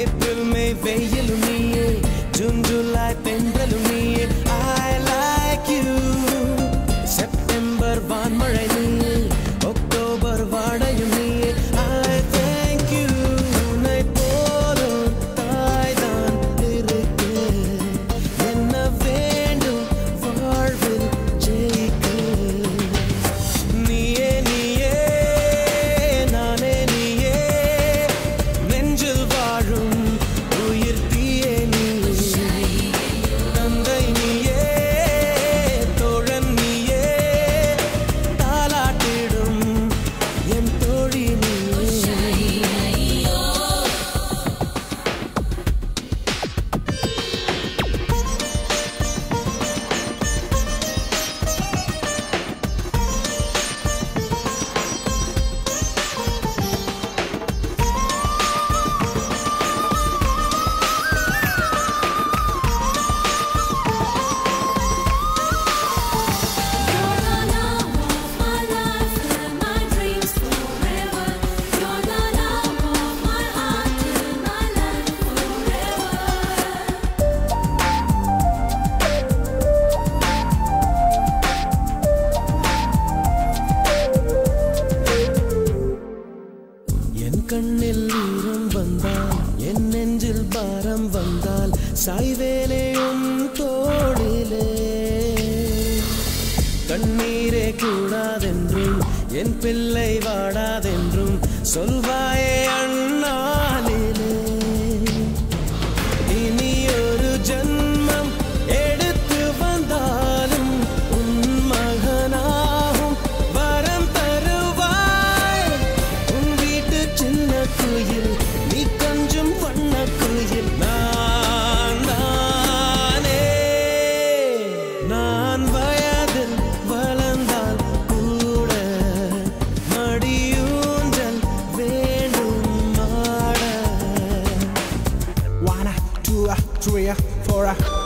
April May வெயிலும் நீயே June July தென்றலும் நீயே I like you செப்டம்பர் வான்மழை நீயே அக்டோபர் வாடையும் நீயே I thank you உன்னை போலும் தாய்தான் இருக்கு என்ன வேண்டும் வாழ்வில் ஜெயிக்க நீயே நீயே நானே நீயே நெஞ்சில் வாழும் உயிர் தீயே நீயே தந்தை நீயே தோழன் நீயே தாலாட்டிடும் என் தோழி நீயே என் கண்ணில் ஈரம் வந்தால் என் நெஞ்சில் பாரம் வந்தால் சாய்வேலையும் தோளிலே கண்ணீரே கூடாதென்றும் என் பிள்ளை வாடாதென்றும் சொல்வாயே அண்ணாலிலே இனி ஒரு ஜன்மம் எடுத்து வந்தாலும் உன் மகனாகும் வரம் தருவாய் உன் வீட்டு சின்ன குயில் நீ கொஞ்சம் வண்ண குயில் நான் தானே நான் வயதில் வளர்ந்தால் கூட மடியூஞ்சல் வேண்டும் ஆட 1 2 3 4